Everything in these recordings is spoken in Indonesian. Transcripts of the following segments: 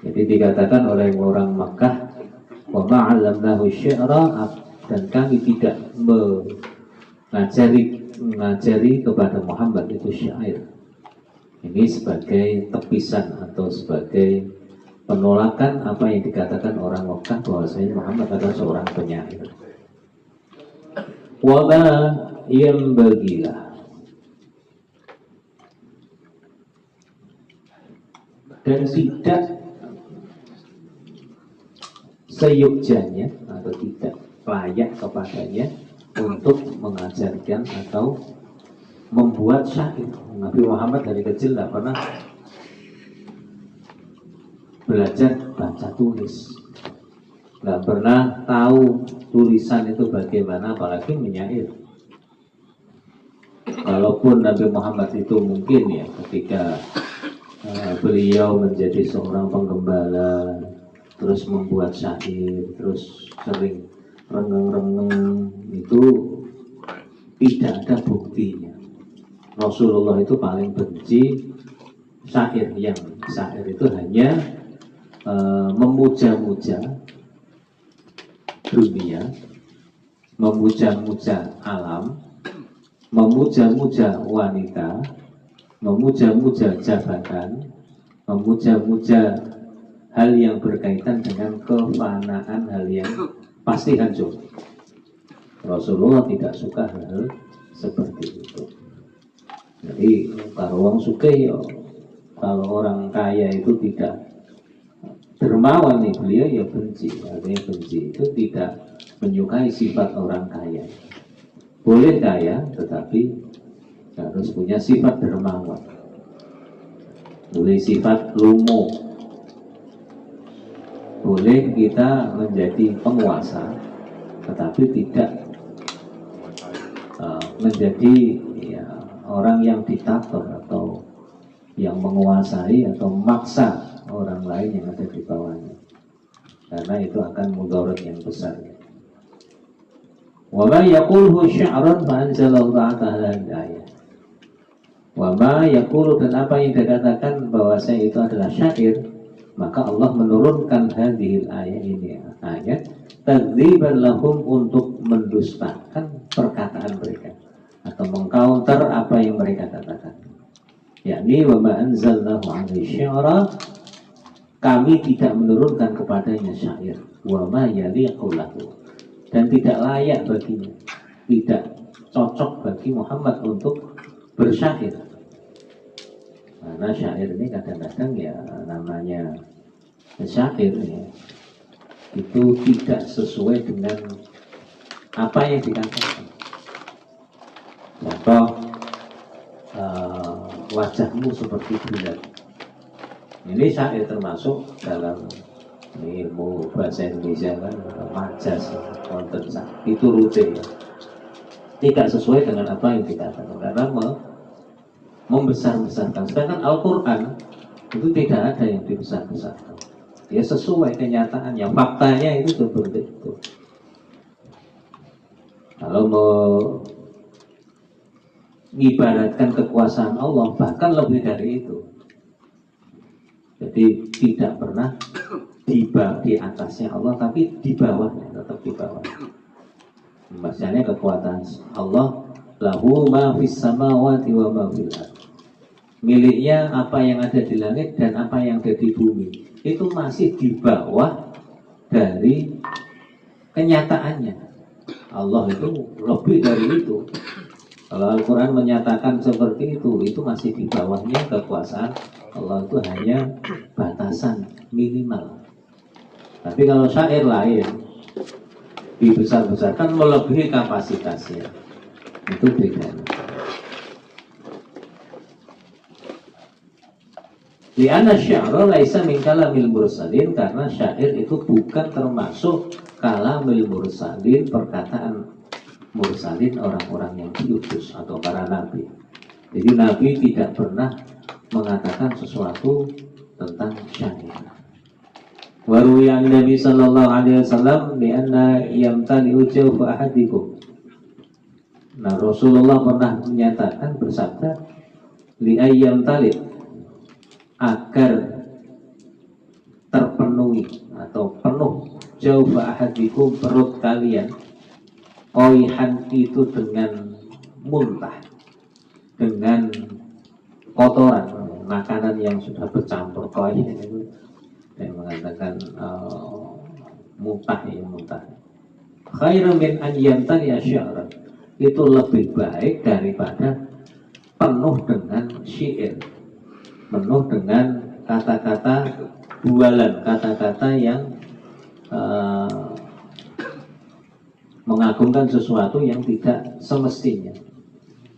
Jadi dikatakan oleh orang Makkah, wa ma'allamnahu syi'ra, dan kami tidak mengajari kepada Muhammad itu syair. Ini sebagai tepisan atau sebagai penolakan apa yang dikatakan orang Makkah bahwasanya Muhammad adalah seorang penyair. Wa ma yanbaghilah, dan tidak seyukjanya atau tidak layak kepadanya untuk mengajarkan atau membuat syair. Nabi Muhammad dari kecil tidak pernah belajar baca tulis, nggak pernah tahu tulisan itu bagaimana, apalagi menyair. Walaupun Nabi Muhammad itu mungkin ya ketika beliau menjadi seorang penggembala, terus membuat syair, terus sering rengeng-rengeng, itu tidak ada buktinya. Rasulullah itu paling benci syair, yang syair itu hanya memuja-muja dunia, memuja-muja alam, memuja-muja wanita, memuja-muja jabatan, memuja-muja hal yang berkaitan dengan kefanaan, hal yang pasti hancur. Rasulullah tidak suka hal seperti itu. Jadi kalau orang suka ya, kalau orang kaya itu tidak dermawan nih, beliau ya benci. Artinya benci itu tidak menyukai sifat orang kaya. Boleh kaya tetapi harus punya sifat dermawan. Boleh sifat lumo. Boleh kita menjadi penguasa tetapi tidak menjadi ya, orang yang diktator atau yang menguasai atau memaksa orang lain yang ada di bawahnya, karena itu akan mudarat yang besar. Wa ma yaqulhu sya'ran fa anzalallahu ta'ala al-ayat. Wa ma yaqulu, dan apa yang dikatakan bahwasanya itu adalah syair, maka Allah menurunkan hadhil ayat ini, ayat tadziban lahum, untuk mendustakan perkataan mereka atau mengcounter apa yang mereka katakan. Yakni wa ma anzalnahu 'alaihi syi'ra, kami tidak menurunkan kepadanya syair, wa ma yaliqu lahu, dan tidak layak baginya, tidak cocok bagi Muhammad untuk bersyair. Karena syair ini kadang-kadang ya namanya syair ya, itu tidak sesuai dengan apa yang dikatakan. Contoh, wajahmu seperti bulan. Ini syair termasuk dalam ilmu bahasa Indonesia kan, majas, konten, itu rutin ya. Tidak sesuai dengan apa yang dikatakan, karena membesar-besarkan. Sedangkan Al-Quran itu tidak ada yang dibesar-besarkan. Dia sesuai kenyataannya, faktanya itu seperti itu. Kalau mengibaratkan kekuasaan Allah, bahkan lebih dari itu. Jadi tidak pernah di atasnya Allah, tapi di bawahnya, tetap di bawah. Maksudnya kekuatan Allah, lahu ma fis samawati wa ma fil ardh. Miliknya apa yang ada di langit dan apa yang ada di bumi. Itu masih di bawah dari kenyataannya. Allah itu lebih dari itu. Kalau Al-Quran menyatakan seperti itu masih di bawahnya kekuasaan Allah, itu hanya batasan minimal. Tapi kalau syair lain, dibesar-besarkan melebihi kapasitasnya, itu beda. Li'anna syi'ra laisa min kalamil mursalin, karena syair itu bukan termasuk kalamil mursalin, perkataan mursalin, orang-orang yang diutus atau para nabi. Jadi nabi tidak pernah mengatakan sesuatu tentang syair. Waruya Nabi sallallahu alaihi wasallam bi anna yamtali'u jawfu ahadikum. Nah, Rasulullah pernah menyatakan, bersabda, li ayyam talib, agar jawfa ahadikum, perut kalian, qoihan itu dengan muntah, dengan kotoran, makanan yang sudah bercampur. Qoih itu yang mengatakan muntah, ya muntah. Khairan min an yamtali asy'ara, itu lebih baik daripada penuh dengan syair, penuh dengan kata-kata bualan, kata-kata yang mengagungkan sesuatu yang tidak semestinya.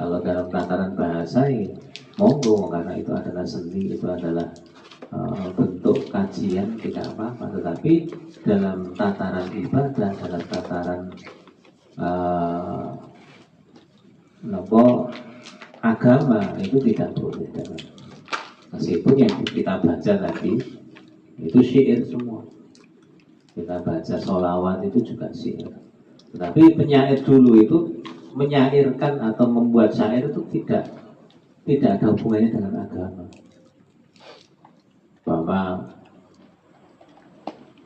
Kalau dalam tataran bahasa ya monggo, karena itu adalah seni, itu adalah bentuk kajian, tidak apa-apa. Tetapi dalam tataran ibadah, dalam tataran agama itu tidak boleh. Meskipun yang kita baca tadi itu syair semua, kita baca sholawat itu juga syair. Tetapi penyair dulu itu menyairkan atau membuat syair itu tidak ada hubungannya dengan agama. Bahwa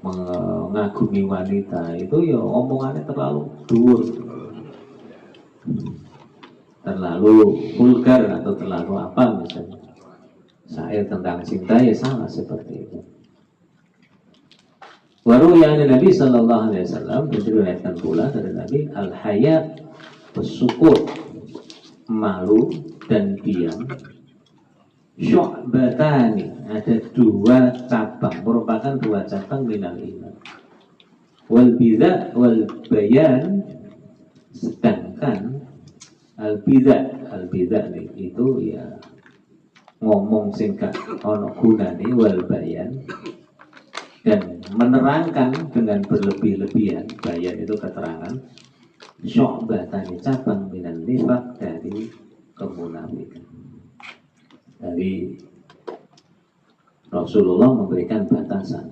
mengagumi wanita itu ya omongannya terlalu dhuwur, terlalu vulgar atau terlalu apa misalnya. Syair tentang cinta ya sama seperti itu. Waru yang Nabi Sallallahu Alaihi Wasallam diriwayatkan pula dari Nabi, al-hayat, bersyukur, malu dan diam, syu'batani, ada dua cabang, merupakan dua cabang minal iman. Wal bidza wal bayan, sedangkan al bidza itu ya ngomong singkat ono gunane, wal bayan, dan menerangkan dengan berlebih-lebihan. Bayan itu keterangan, syu'batani, cabang minan nifaq, dari kemunafikan. Dari Rasulullah memberikan batasan.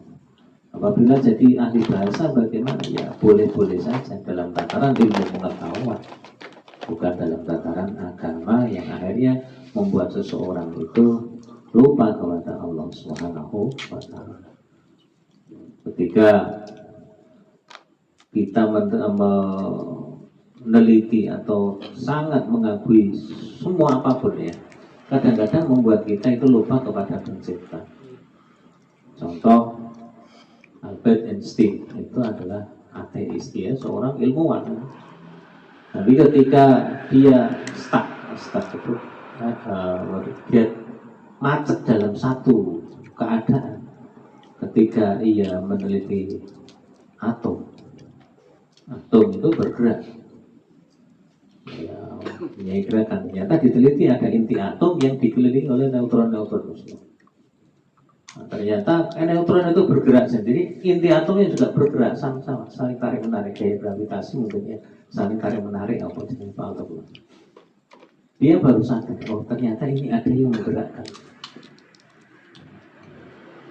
Apabila jadi ahli bahasa bagaimana? Ya boleh-boleh saja dalam tataran ilmu pengetahuan, bukan dalam tataran agama yang akhirnya membuat seseorang itu lupa kepada Allah Subhanahu wa ta'ala. Ketika kita meneliti atau sangat mengakui semua apapun ya, kadang-kadang membuat kita itu lupa kepada pencipta. Contoh, Albert Einstein itu adalah ateis, dia seorang ilmuwan. Tapi ketika dia stuck itu, dia macet dalam satu keadaan. Ketika ia meneliti atom itu bergerak. Ya, punya gerakan. Ternyata diteliti ada inti atom yang dikelilingi oleh neutron-neutron. Nah, ternyata neutron itu bergerak sendiri, inti atomnya juga bergerak sama-sama, saling tarik menarik, gaya gravitasi mungkin ya, saling tarik menarik apa jenis atau. Dia baru sadar, oh ternyata ini ada yang menggerakkan.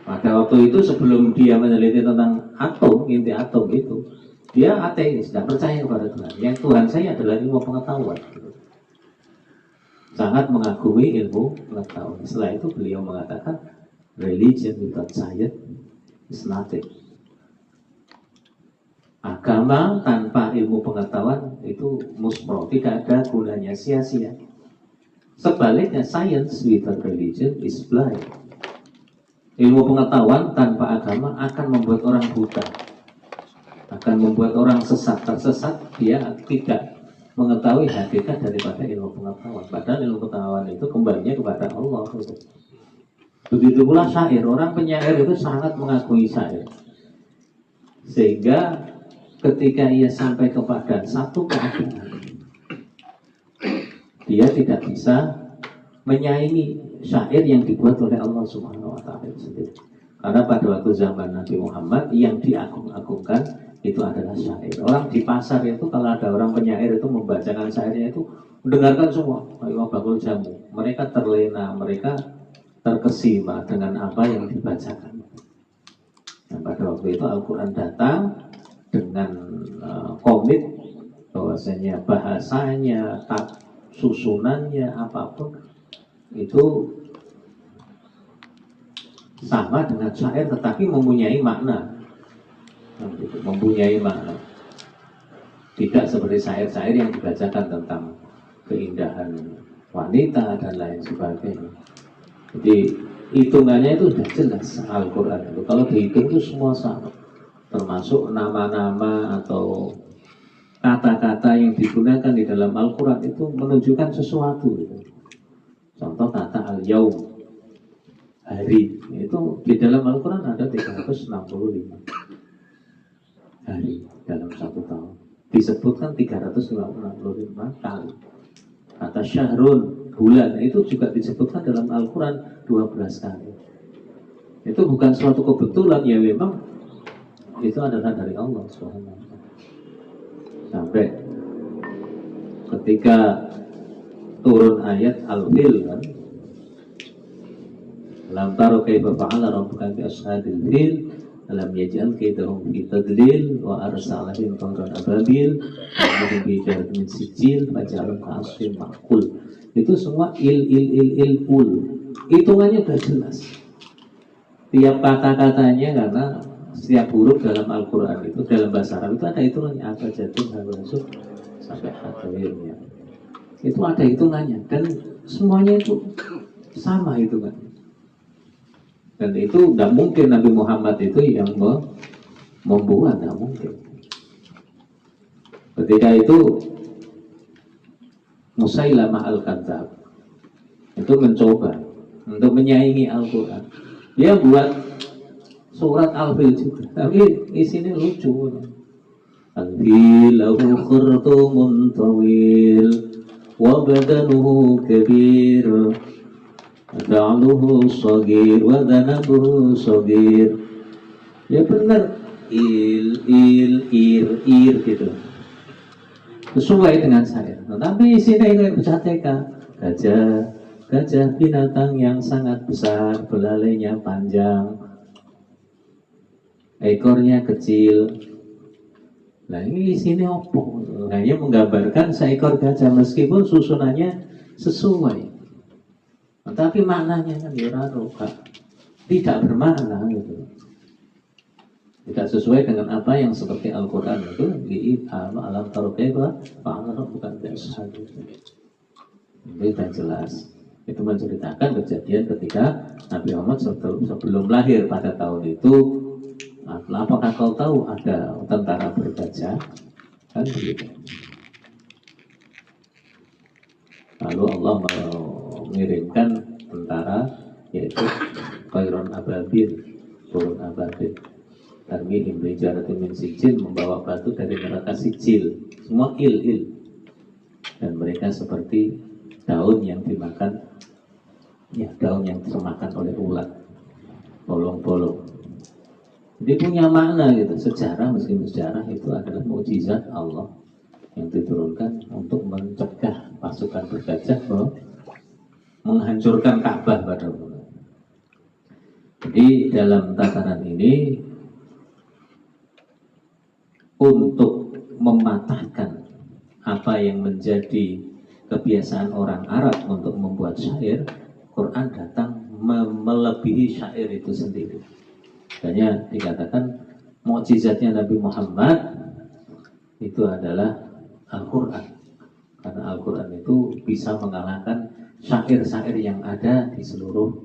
Pada waktu itu sebelum dia meneliti tentang atom, inti atom itu, dia ateis, tidak percaya kepada Tuhan. Yang Tuhan saya adalah ilmu pengetahuan. Sangat mengagumi ilmu pengetahuan. Setelah itu beliau mengatakan, religion without science is nothing. Agama tanpa ilmu pengetahuan itu muspro, tidak ada gunanya, sia-sia. Sebaliknya, science without religion is blind. Ilmu pengetahuan tanpa agama akan membuat orang buta, akan membuat orang tersesat. Dia tidak mengetahui hakikat daripada ilmu pengetahuan. Padahal ilmu pengetahuan itu kembalinya kepada Allah. Begitu pula syair, orang penyair itu sangat mengagumi syair, sehingga ketika ia sampai kepada satu keadaan, dia tidak bisa menyaingi syair yang dibuat oleh Allah Subhanahu wa ta'ala sendiri. Karena pada waktu zaman Nabi Muhammad yang diagung-agungkan itu adalah syair. Orang di pasar itu kalau ada orang penyair itu membacakan syairnya itu mendengarkan semua, kayak bakul jamu. Mereka terlena, mereka terkesima dengan apa yang dibacakan. Dan pada waktu itu Al-Quran datang dengan komit bahwasanya bahasanya, susunannya, apapun itu sama dengan syair tetapi mempunyai makna. mempunyai makna. Tidak seperti syair-syair yang dibacakan tentang keindahan wanita dan lain sebagainya. Jadi hitungannya itu sudah jelas Al-Quran itu. Kalau dihitung itu semua sama, termasuk nama-nama atau kata-kata yang digunakan di dalam Al-Quran itu menunjukkan sesuatu gitu. Contoh kata al-yaum, hari, itu di dalam Al-Quran ada 365 hari dalam satu tahun. Disebutkan 365 kali. Kata syahrun, bulan, itu juga disebutkan dalam Al-Quran 12 kali. Itu bukan suatu kebetulan, ya memang itu adalah dari Allah SWT. Sampai ketika turun ayat Al-Fil kan, lam taro kaifa fa'ala rabbuka bi ashabil fil alam yaj'al kaidahum fi tadlil wa arsala alaihim tayran ababil wa bi min sijil faj'alahum ka'asfin ma'kul. Itu semua il ul. Hitungannya sudah jelas. Tiap kata-katanya, karena setiap huruf dalam Al-Quran itu dalam bahasa Arab itu ada hitungannya, apa jatuh masuk sampai akhirnya. Itu ada hitungannya dan semuanya itu sama hitungannya. Dan itu tidak mungkin Nabi Muhammad itu yang membuat, tidak mungkin. Ketika itu Musailamah Al-Kadzab itu mencoba untuk menyaingi Al-Quran. Dia buat surat Al-Fil juga, tapi isinya lucu. Al-Fil lahu khurtumun tawil wa badanuhu kabir fa'luhu shagir wa dhanabuhu shagir. Ya benar, ir gitu, sesuai dengan saya. Tapi isinya itu bercateka, gajah binatang yang sangat besar, belalainya panjang, ekornya kecil. Nah ini isinya apa? Hanya menggambarkan seekor gajah meskipun susunannya sesuai. Tapi maknanya kan tidak bermakna gitu. Tidak sesuai dengan apa yang seperti Al-Quran itu di alam tarukaiba fa'ala bukan biasa gitu. Itu sudah jelas. Itu menceritakan kejadian ketika Nabi Muhammad sebelum lahir pada tahun itu. Apakah kau tahu ada tentara bergajah? Kan begitu. Lalu Allah mengirimkan tentara, yaitu Tayran Ababil, turun Ababil. Tarmihim bijaratin min sijil, membawa batu dari neraka Sijil. Semua il. Dan mereka seperti daun yang dimakan, ya daun yang termakan oleh ulat, bolong-bolong. Dia punya makna gitu. Sejarah, meskipun sejarah itu adalah mukjizat Allah yang diturunkan untuk mencegah pasukan bergajah menghancurkan Ka'bah pada waktu. Jadi dalam tataran ini untuk mematahkan apa yang menjadi kebiasaan orang Arab untuk membuat syair, Quran datang melebihi syair itu sendiri. Makanya dikatakan mukjizatnya Nabi Muhammad itu adalah Al-Quran. Karena Al-Quran itu bisa mengalahkan syair-syair yang ada di seluruh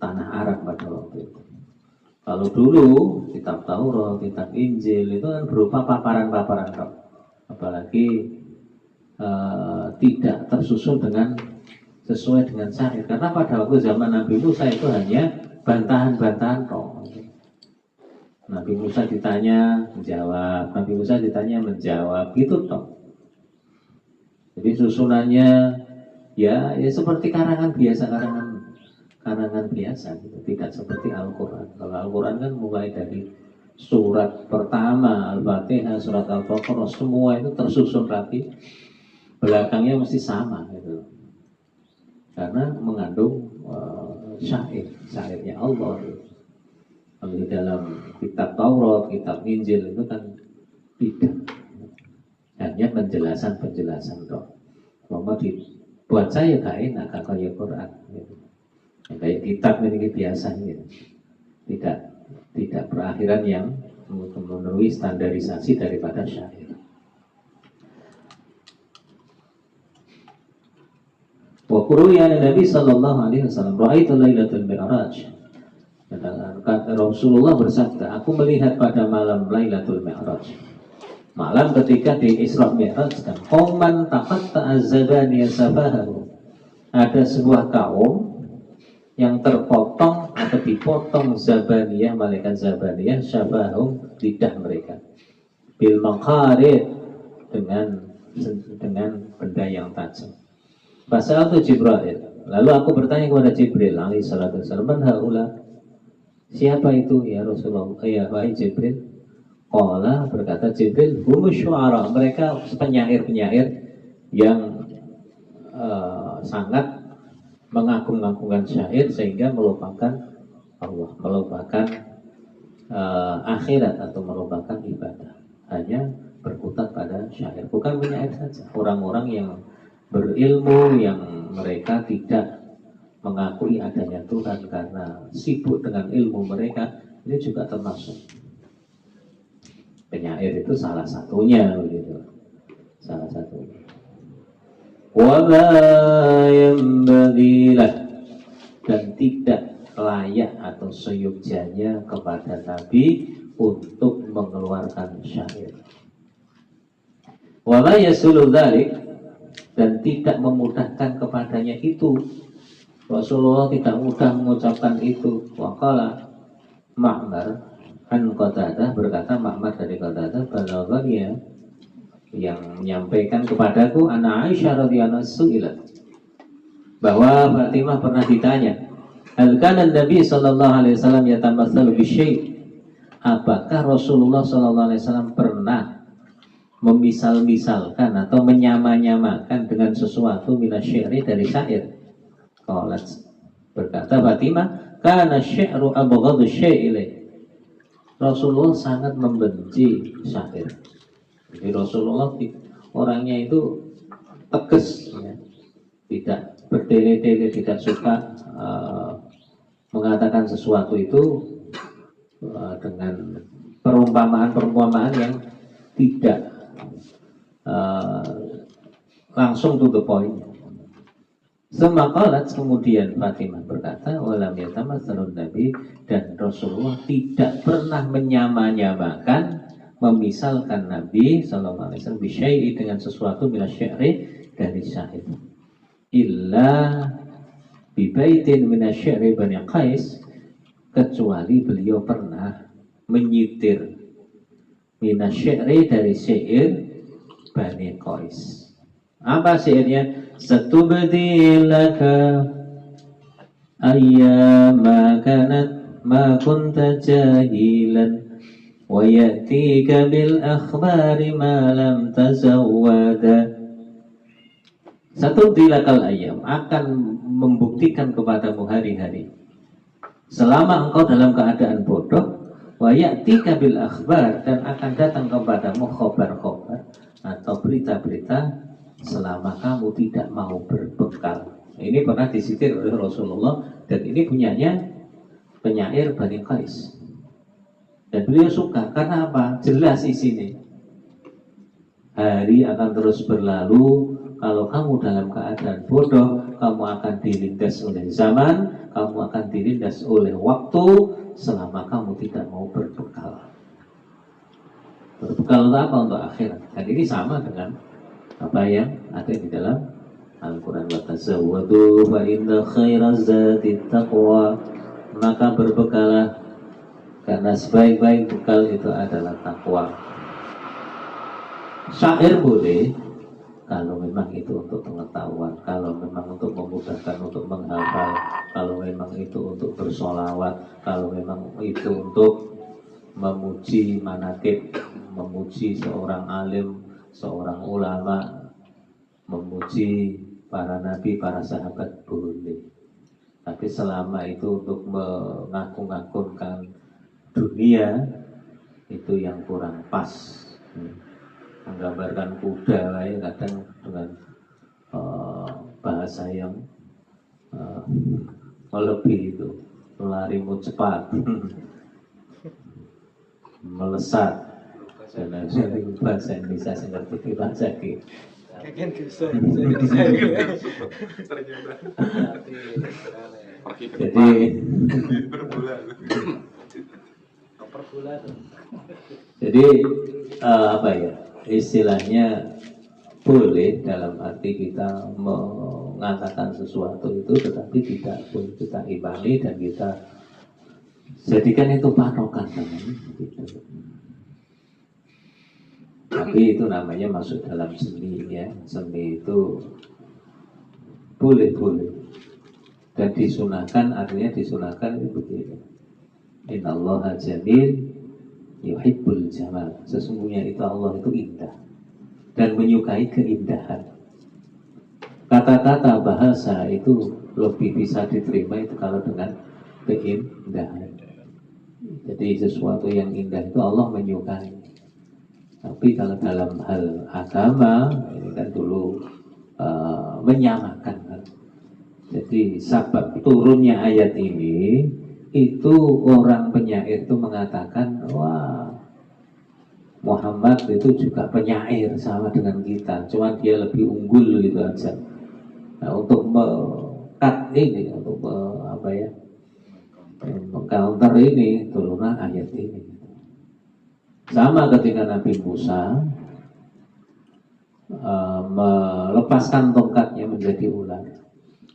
tanah Arab pada waktu itu. Kalau dulu kitab Taurat, kitab Injil itu kan berupa paparan-paparan roh. Apalagi tidak tersusun sesuai dengan syair. Karena pada waktu zaman Nabi Musa itu hanya bantahan-bantahan roh. Nabi Musa ditanya menjawab, Nabi Musa ditanya menjawab, gitu toh. Jadi susunannya ya seperti karangan biasa gitu. Tidak seperti Al-Quran. Kalau Al-Quran kan mulai dari surat pertama Al-Fatihah, surat Al-Baqarah, semua itu tersusun rapi, belakangnya mesti sama gitu. Karena mengandung syairnya Allah gitu. Kalau di dalam kitab Taurat, kitab Injil itu kan tidak, hanya penjelasan doh. Mama buat saya gak enak kayak Quran, gitu. Kayak kitab ini biasa gitu. Tidak berakhiran yang memenuhi standarisasi daripada syair. Wa qur'an Nabi sallallahu alaihi wasallam ra'aitu lailatul mi'raj. Kata Rasulullah bersabda, aku melihat pada malam Lailatul Mi'raj, malam ketika di Isra Mi'raj, dan qauman taqatta'a zabaniya safahahu, ada sebuah kaum yang terpotong atau dipotong zabaniyah, malaikat zabaniyah, syabahum, lidah mereka, bil maqarid, dengan benda yang tajam. Pasal itu Jibril. Lalu aku bertanya kepada Jibril alaihi salatu wasallam, man haula? Siapa itu ya Rasulullah? Ya wahai Jibril. Qala, berkata Jibril, humus syu'ara, mereka penyair-penyair yang sangat mengagung-agungkan syair sehingga melupakan Allah, melupakan akhirat atau melupakan ibadah, hanya berkutat pada syair. Bukan penyair saja, orang-orang yang berilmu yang mereka tidak mengakui adanya Tuhan karena sibuk dengan ilmu mereka, ini juga termasuk penyair, itu salah satunya begitu, salah satunya. Wala yambaghilah, dan tidak layak atau seyogyanya kepada Nabi untuk mengeluarkan syair. Wala yasulu dzalik, dan tidak memudahkan kepadanya itu. Rasulullah tidak mudah mengucapkan itu. Waqala Ma'mar an Qatadah, berkata Ma'mar dari Qatadah, balaghaniya, yang menyampaikan kepadaku, ana Aisyah radhiyallahu anha, bahwa Fatimah pernah ditanya, hal kana Nabi sallallahu alaihi wasallam yatamatsalu bi syai', apakah Rasulullah sallallahu alaihi wasallam pernah memisal-misalkan atau menyama-nyamakan dengan sesuatu minasyairi, dari syair? Qalat, berkata Fatimah, kana syi'ru abghadhu syai' ilaih, Rasulullah sangat membenci syair. Jadi Rasulullah orangnya itu tegas, ya, tidak bertele-tele, tidak suka mengatakan sesuatu itu dengan perumpamaan-perumpamaan yang tidak langsung to the point. Semakalat, kemudian Fatimah berkata, walam yatamatsalun Nabi, dan Rasulullah tidak pernah menyama-nyamakan, memisalkan Nabi sallallahu alaihi wasallam bisyai'i, dengan sesuatu minasyairi, dari syair, illa bibaitin minasyairi Bani Qais, kecuali beliau pernah menyitir minasyairi, dari syair Bani Qais. Apa syairnya? Satubdi laka ayyama kanat ma kunta jahilan wa ya'tika bil akhbari ma lam tazawwada. Satubdi lakal ayyam, akan membuktikan kepadamu hari-hari selama engkau dalam keadaan bodoh, wa ya'tika bil akhbar, dan akan datang kepadamu khobar-khobar atau berita-berita selama kamu tidak mau berbekal. Ini pernah disitir oleh Rasulullah, dan ini punyanya penyair Bani Qais. Dan beliau suka, karena apa? Jelas isinya. Hari akan terus berlalu, kalau kamu dalam keadaan bodoh, kamu akan dilindas oleh zaman, kamu akan dilindas oleh waktu, selama kamu tidak mau berbekal. Berbekal apa? Untuk akhirat. Dan ini sama dengan apa yang ada di dalam Al-Quran. Wa tazawwadu fa inna khairaz zadi taqwa, maka berbekalah, karena sebaik-baik bekal itu adalah takwa. Syair boleh kalau memang itu untuk pengetahuan, kalau memang untuk memudahkan untuk menghafal, kalau memang itu untuk bersolawat, kalau memang itu untuk memuji manaqib, memuji seorang alim, seorang ulama, memuji para nabi, para sahabat, boleh. Tapi selama itu untuk mengagung-agungkan dunia, itu yang kurang pas. Menggambarkan kuda kadang dengan bahasa yang melebihi itu, larimu cepat, melesat. Dan bahasa Indonesia saya ngerti bahasa gitu. Kan bisa Jadi jadi apa ya istilahnya boleh dalam arti kita mengatakan sesuatu itu tetapi tidak pun kita imani dan kita jadikan itu patokan gitu. Tapi itu namanya masuk dalam seni ya. Seni itu boleh dan disunahkan, artinya disunahkan itu begini. Innallaha jamil yuhibbul jamal. Sesungguhnya itu Allah itu indah dan menyukai keindahan. Kata-kata bahasa itu lebih bisa diterima itu kalau dengan keindahan. Jadi sesuatu yang indah itu Allah menyukai. Tapi kalau dalam hal agama ini kan dulu menyamakan kan. Jadi sebab turunnya ayat ini itu orang penyair itu mengatakan wah Muhammad itu juga penyair sama dengan kita, cuma dia lebih unggul gitu aja. Nah, untuk mengkat ini, untuk mengcounter ini turunan ayat ini. Sama ketika Nabi Musa melepaskan tongkatnya menjadi ular.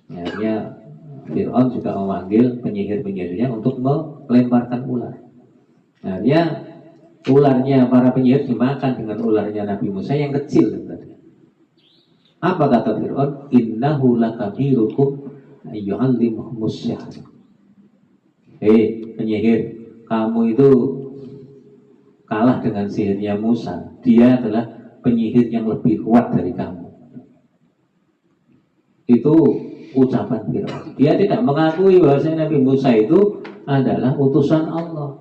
Akhirnya Fir'aun juga memanggil penyihir-penyihirnya untuk melemparkan ular. Akhirnya ularnya para penyihir dimakan dengan ularnya Nabi Musa yang kecil. Apa kata Fir'aun? Innahu lakabirukum ayyuhallimuhumus syahr. Penyihir, kamu itu kalah dengan sihirnya Musa. Dia adalah penyihir yang lebih kuat dari kamu. Itu ucapan Fir'aun. Dia tidak mengakui bahwa Nabi Musa itu adalah utusan Allah.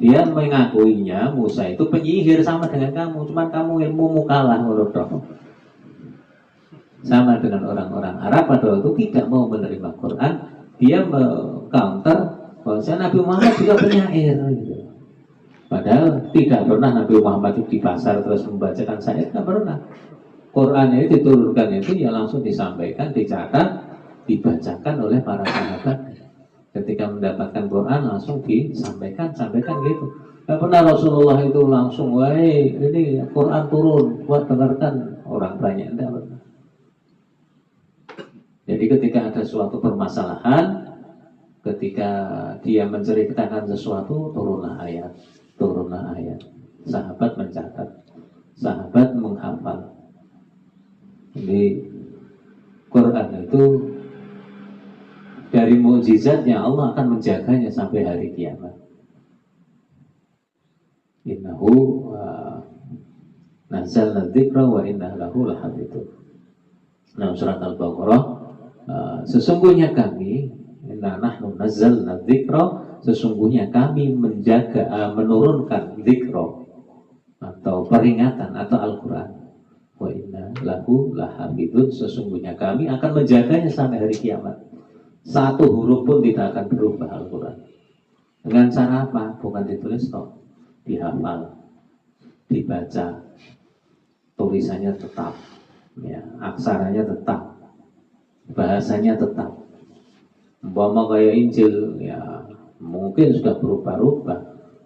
Dia mengakuinya Musa itu penyihir sama dengan kamu, cuma kamu ilmumu kalah menurut Allah. Sama dengan orang-orang Arab pada waktu tidak mau menerima Quran, dia meng-counter bahwa Nabi Muhammad juga penyair gitu. Padahal tidak pernah Nabi Muhammad itu di pasar terus membacakan syair, tidak pernah. Quran ini diturunkan itu ya langsung disampaikan, dicatat, dibacakan oleh para sahabat. Ketika mendapatkan Quran langsung disampaikan gitu. Tidak pernah Rasulullah itu langsung, wahai ini Quran turun, buat dengarkan orang banyak, tidak pernah. Jadi ketika ada suatu permasalahan, ketika dia menceritakan sesuatu, turunlah ayat. Sahabat mencatat, sahabat menghafal. Jadi Quran itu dari mukjizatnya Allah akan menjaganya sampai hari kiamat. Innahu nazzalna dzikra wa inna lahu lahafidun. Nah, surat Al-Baqarah, sesungguhnya kami, inna nahnu nazzalna dzikra, sesungguhnya kami menurunkan dzikra atau peringatan atau Al-Quran. Wa inna lahu lahafidun, sesungguhnya kami akan menjaganya sampai hari kiamat. Satu huruf pun tidak akan berubah Al-Quran. Dengan cara apa? Bukan ditulis toh, dihafal, dibaca, tulisannya tetap, ya, aksaranya tetap, bahasanya tetap. Umpama kayak Injil, ya mungkin sudah berubah-ubah.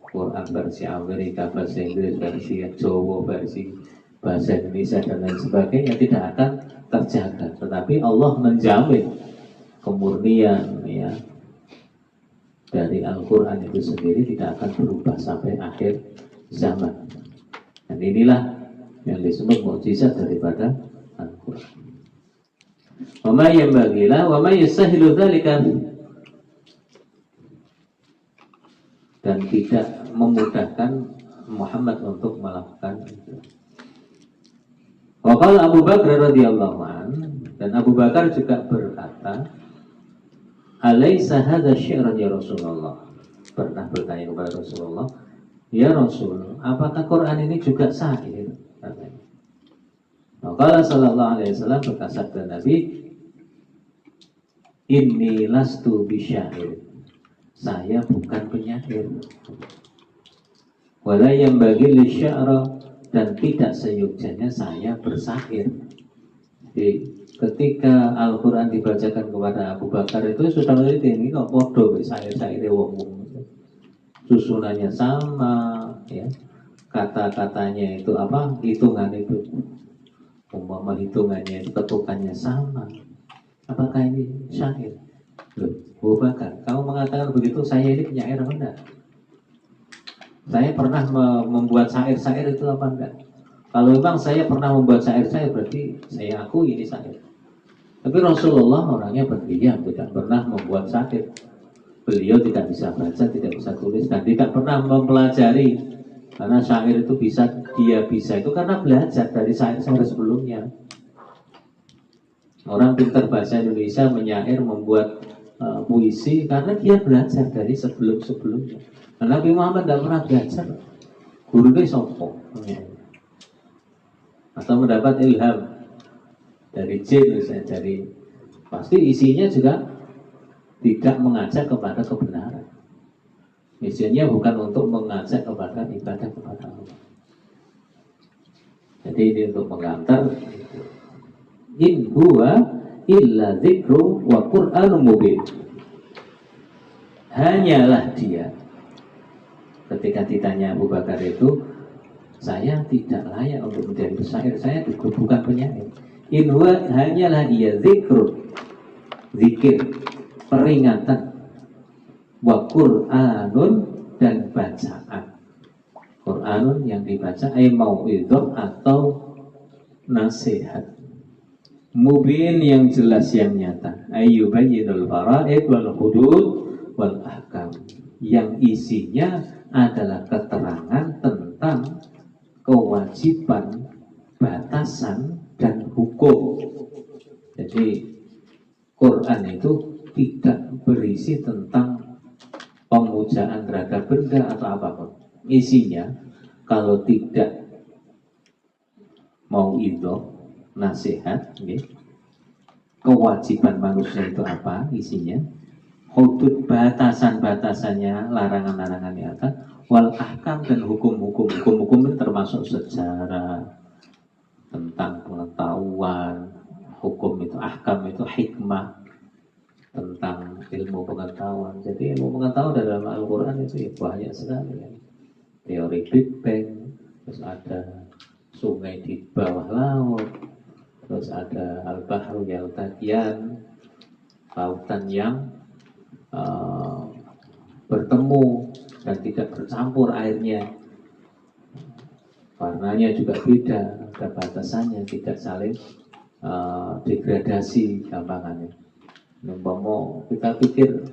Quran versi Amerika, bahasa Inggris, versi Jawa, versi bahasa Indonesia dan lain sebagainya tidak akan terjaga. Tetapi Allah menjamin kemurnian ya dari Al-Quran itu sendiri tidak akan berubah sampai akhir zaman. Dan inilah yang disebut mukjizat daripada Al-Quran. Wa ma yanbaghilah wa ma yastahilu dzalika, dan tidak memudahkan Muhammad untuk melakukan itu. Wa qala Abu Bakar radhiyallahu anhu, dan Abu Bakar juga berkata, "Alaisa hadza syi'ran ya Rasulullah?" Pernah bertanya kepada Rasulullah, "Ya Rasul, apakah Quran ini juga syair?" Katanya. Maka sallallahu alaihi wasallam berkata Nabi, "Inni lastu bisyair." Saya bukan penyair. wala yanbaghi lisya'ra, dan tidak seyogyanya saya bersair. Jadi ketika Al-Quran dibacakan kepada Abu Bakar itu sudah meneliti ini kok podo sair-saire wong, susunannya sama, ya, kata-katanya itu apa, hitungan itu, umpama hitungannya itu ketukannya sama, apakah ini syair? Loh, Abu Bakar, kamu mengatakan begitu, saya ini penyair apa enggak? Saya pernah membuat syair-syair itu apa enggak? Kalau memang saya pernah membuat syair-syair, berarti saya akui ini syair. Tapi Rasulullah orangnya pendiam, tidak pernah membuat syair. Beliau tidak bisa baca, tidak bisa tulis, dan tidak pernah mempelajari. Karena syair itu dia bisa itu karena belajar dari syair-syair sebelumnya. Orang pintar bahasa Indonesia menyair, membuat puisi karena dia belajar dari sebelum-sebelumnya. Nabi Muhammad tidak pernah belajar. Gurunya sopo, atau mendapat ilham dari jin misalnya, dari pasti isinya juga tidak mengajak kepada kebenaran. Misinya bukan untuk mengajak kepada ibadah kepada Allah. Jadi ini untuk mengantar. In huwa illa dzikru wa Qur'anun mubin. Hanyalah dia. Ketika ditanya Abu Bakar itu, saya tidak layak untuk menjadi penyair, saya bukan penyair. In huwa, hanyalah ia zikr, zikir, peringatan, wa Qur'anun, dan bacaan. Qur'anun yang dibaca ay mau'idhah atau nasihat. Mubin yang jelas yang nyata. Ayyubayyinul fara'id wal hudud wal ahkam. Yang isinya adalah keterangan tentang kewajiban, batasan, dan hukum. Jadi Quran itu tidak berisi tentang pemujaan terhadap benda atau apapun. Isinya kalau tidak mau itu nasihat, kewajiban manusia itu apa isinya, hudud batasan-batasannya, larangan-larangannya apa, wal ahkam, dan hukum-hukum. Hukum-hukum itu termasuk sejarah, tentang pengetahuan, hukum itu, ahkam itu hikmah, tentang ilmu pengetahuan. Jadi ilmu pengetahuan dalam Al-Quran itu ya banyak sekali ya. Teori Big Bang, terus ada sungai di bawah laut, terus ada Al-Bahru Yaltaqiyan, lautan yang bertemu dan tidak bercampur airnya, warnanya juga beda, ada batasannya, tidak saling degradasi gampangannya. Umpama kita pikir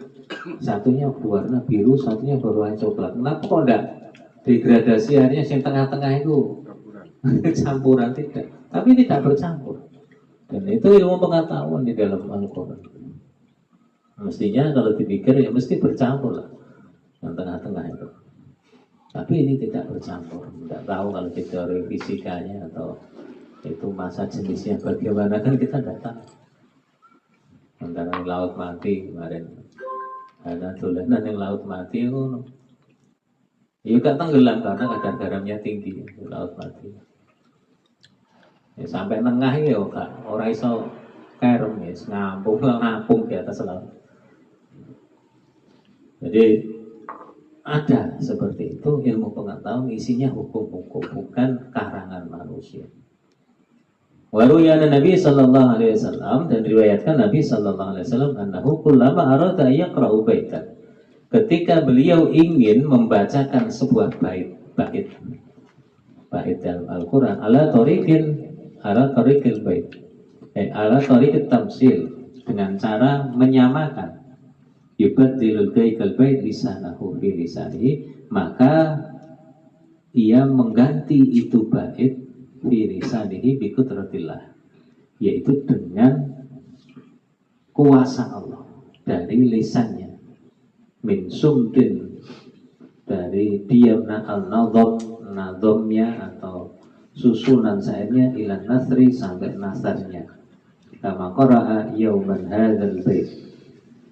satunya berwarna biru, satunya berwarna coklat, kenapa kok enggak degradasi airnya yang tengah-tengah itu campuran? Tidak, tapi tidak bercampur. Dan itu ilmu pengetahuan di dalam Al-Quran. Mestinya kalau dipikir ya mesti bercampur lah yang tengah-tengah itu. Tapi ini tidak bercampur. Tidak tahu kalau di teori fisikanya atau itu masa jenisnya bagaimana, kan kita tidak tahu. Antara laut mati kemarin ada dolanan yang laut mati itu ya gak tenggelam karena kadar garamnya tinggi, laut mati. Ya, sampai tengah ya orang iso kerem ya, ngampung di atas laut. Jadi ada seperti itu ilmu pengetahuan, isinya hukum-hukum, bukan karangan manusia. Waruyana Nabi sallallahu alaihi wasallam, dan riwayatkan Nabi sallallahu alaihi wasallam annahu kullama arada yaqra'u baitan, ketika beliau ingin membacakan sebuah bait dalam Al-Qur'an ala tariqil bait, ala tariqit tamsil, dengan cara menyamakan, yubaddilul baikal bait lisanahu fi lisanihi, maka ia mengganti itu bait fi lisanihi bi qudratillah, yaitu dengan kuasa Allah, dari lisannya, min sumtin, dari diamna al-nadhamnya atau susunan syairnya, ila nasri, sampai nasarnya, kama qara'a yauman hadzal bait,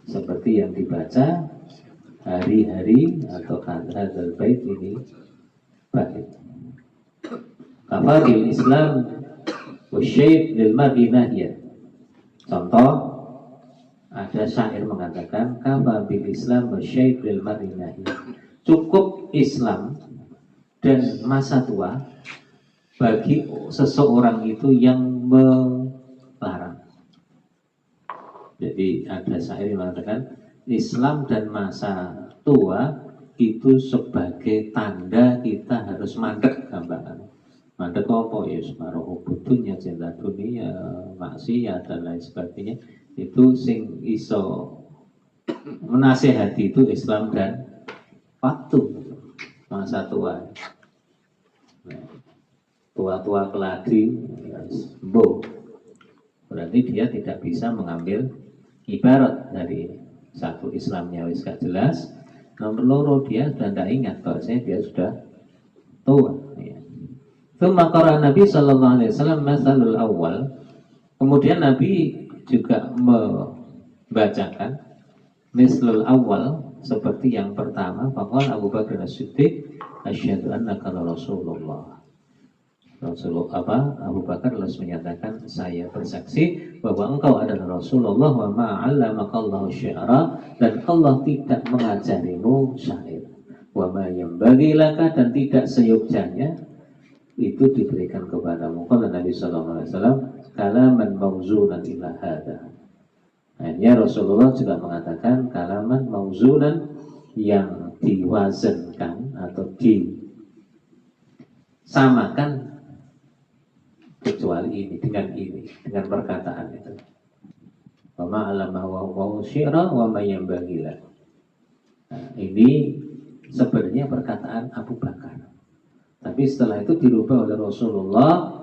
seperti yang dibaca hari-hari atau hadzal bait ini bait. Kafadil Islam wasyait lil Madinah ya. Contoh, ada syair mengatakan kafadil Islam wasyait lil Madinah ya. Cukup Islam dan masa tua bagi seseorang itu yang melarang. Jadi ada syair yang mengatakan Islam dan masa tua itu sebagai tanda kita harus mandek gambaran. Mandek apa ya? Separuh butuhnya cinta dunia, maksiat dan lain sebagainya. Itu sing iso menasehati itu Islam dan waktu masa tua. Nah, tua-tua keladi, berarti dia tidak bisa mengambil ibarat dari satu Islamnya wis gak jelas, nomor loro dia sudah tidak ingat kalau dia sudah tua. Itu maka Nabi Sallallahu Alaihi Wasallam masalul awal. Kemudian Nabi juga membacakan mislul awal seperti yang pertama. Faqala Abu Bakar As-Siddiq asyhadu annaka Rasulullah. Abu Bakar harus menyatakan saya bersaksi bahwa engkau adalah Rasulullah wa ma'allamakallahu syi'ra, dan Allah tidak mengajarimu syair, wa ma yanbaghi laka, dan tidak seyogyanya itu diberikan kepadamu. Qala Nabi sallallahu alaihi wasallam kalaman mauzunan ila hada. Akhirnya Rasulullah juga mengatakan kalaman mauzunan, yang diwazankan atau disamakan kecuali ini dengan perkataan itu. Wa ma'allama wa syi'ra wa ma yanbaghi la. Ini sebenarnya perkataan Abu Bakar. Tapi setelah itu dirubah oleh Rasulullah